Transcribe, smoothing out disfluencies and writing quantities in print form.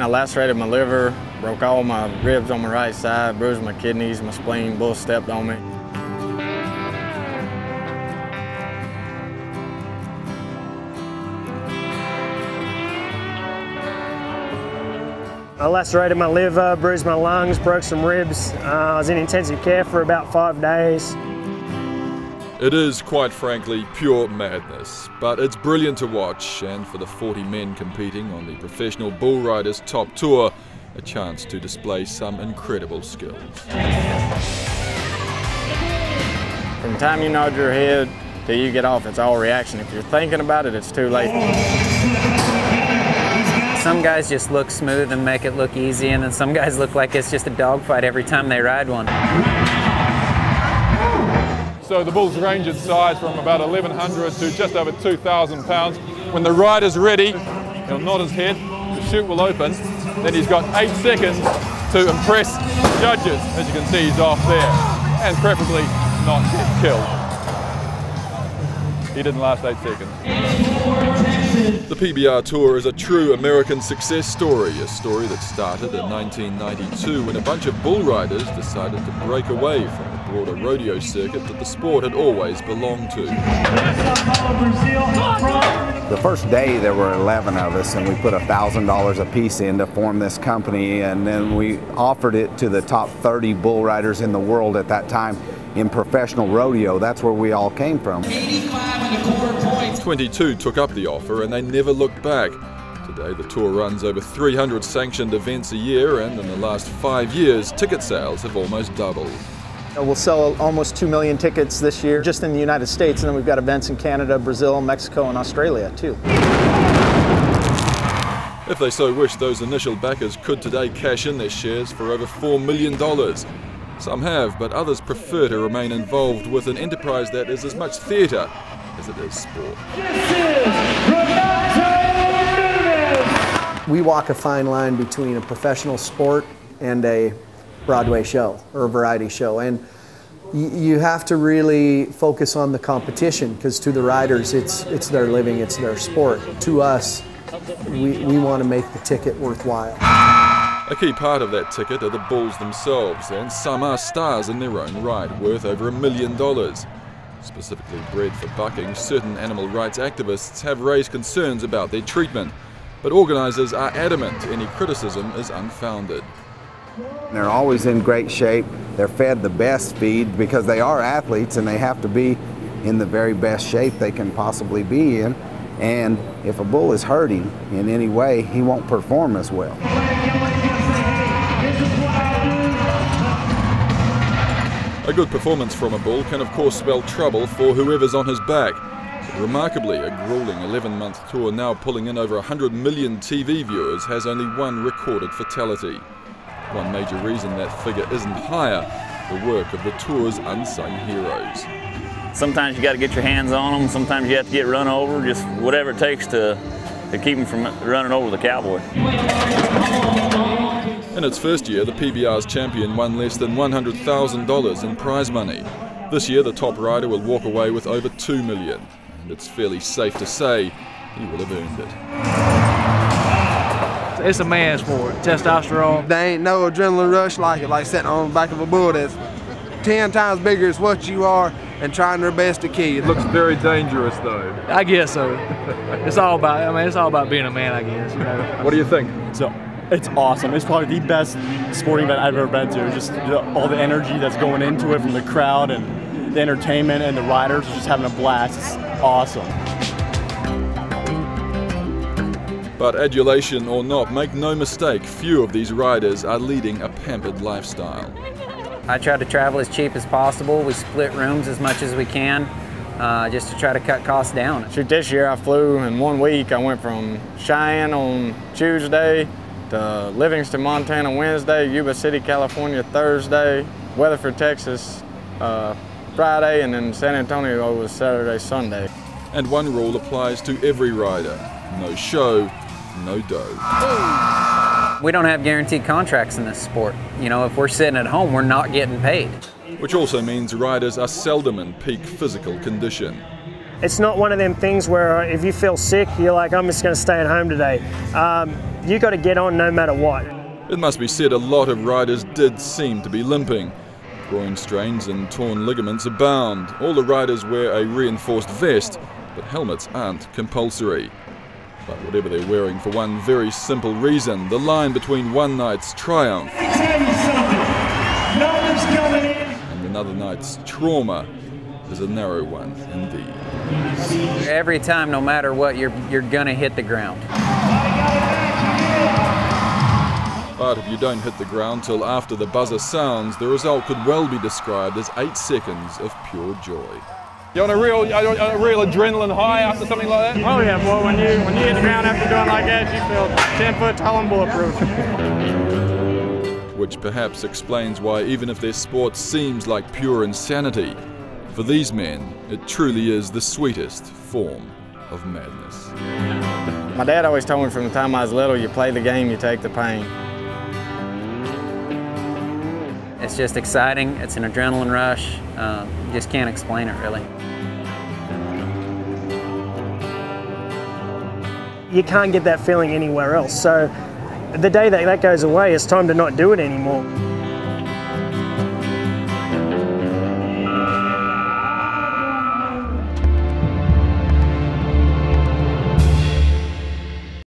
I lacerated my liver, broke all my ribs on my right side, bruised my kidneys, my spleen, bull stepped on me. I lacerated my liver, bruised my lungs, broke some ribs. I was in intensive care for about 5 days. It is, quite frankly, pure madness, but it's brilliant to watch, and for the 40 men competing on the Professional Bullriders Top Tour, a chance to display some incredible skills. From the time you nod your head till you get off, it's all reaction. If you're thinking about it, it's too late. Some guys just look smooth and make it look easy, and then some guys look like it's just a dogfight every time they ride one. So the bull's range in size from about 1,100 to just over 2,000 pounds. When the rider's ready, he'll nod his head, the chute will open, then he's got 8 seconds to impress judges. As you can see, he's off there, and preferably not get killed. He didn't last 8 seconds. The PBR Tour is a true American success story, a story that started in 1992 when a bunch of bull riders decided to break away from the broader rodeo circuit that the sport had always belonged to. The first day there were 11 of us, and we put $1,000 a piece in to form this company, and then we offered it to the top 30 bull riders in the world at that time in professional rodeo. That's where we all came from. 22 took up the offer and they never looked back. Today the tour runs over 300 sanctioned events a year, and in the last 5 years ticket sales have almost doubled. We'll sell almost 2 million tickets this year just in the United States, and then we've got events in Canada, Brazil, Mexico, and Australia too. If they so wish, those initial backers could today cash in their shares for over $4 million. Some have, but others prefer to remain involved with an enterprise that is as much theatre as it is sport. We walk a fine line between a professional sport and a Broadway show or a variety show, and you have to really focus on the competition, because to the riders it's their living, it's their sport. To us, we want to make the ticket worthwhile. A key part of that ticket are the bulls themselves, and some are stars in their own right, worth over $1 million. Specifically bred for bucking, certain animal rights activists have raised concerns about their treatment, but organisers are adamant any criticism is unfounded. They're always in great shape. They're fed the best feed because they are athletes, and they have to be in the very best shape they can possibly be in. And if a bull is hurting in any way, he won't perform as well. A good performance from a bull can of course spell trouble for whoever's on his back. But remarkably, a grueling 11-month tour now pulling in over 100 million TV viewers has only one recorded fatality. One major reason that figure isn't higher, the work of the tour's unsung heroes. Sometimes you got to get your hands on them, sometimes you have to get run over, just whatever it takes to keep them from running over the cowboy. In its first year, the PBR's champion won less than $100,000 in prize money. This year, the top rider will walk away with over $2 million, and it's fairly safe to say he will have earned it. It's a man's sport, testosterone. There ain't no adrenaline rush like it, like sitting on the back of a bull that's 10 times bigger as what you are and trying their best to kill you. It looks very dangerous though. I guess so. It's all about being a man, I guess. You know? What do you think? So, it's awesome. It's probably the best sporting event I've ever been to. Just all the energy that's going into it from the crowd and the entertainment, and the riders are just having a blast. It's awesome. But adulation or not, make no mistake, few of these riders are leading a pampered lifestyle. I try to travel as cheap as possible. We split rooms as much as we can, just to try to cut costs down. Shoot, this year I flew in 1 week. I went from Cheyenne on Tuesday to Livingston, Montana Wednesday, Yuba City, California Thursday, Weatherford, Texas Friday, and then San Antonio was Saturday, Sunday. And one rule applies to every rider: no show, no dough. We don't have guaranteed contracts in this sport. You know, if we're sitting at home, we're not getting paid. Which also means riders are seldom in peak physical condition. It's not one of them things where if you feel sick, you're like, I'm just going to stay at home today. You got to get on no matter what. It must be said a lot of riders did seem to be limping. Groin strains and torn ligaments abound. All the riders wear a reinforced vest, but helmets aren't compulsory. But whatever they're wearing for one very simple reason, the line between one night's triumph and another night's trauma is a narrow one indeed. Every time, no matter what, you're gonna hit the ground. But if you don't hit the ground till after the buzzer sounds, the result could well be described as 8 seconds of pure joy. You're on a real adrenaline high after something like that? Oh yeah, boy, when you hit the ground after doing like that, you feel 10 foot tall and bulletproof. Which perhaps explains why, even if their sport seems like pure insanity, for these men, it truly is the sweetest form of madness. My dad always told me from the time I was little, you play the game, you take the pain. It's just exciting. It's an adrenaline rush. You just can't explain it, really. You can't get that feeling anywhere else. So the day that goes away, it's time to not do it anymore.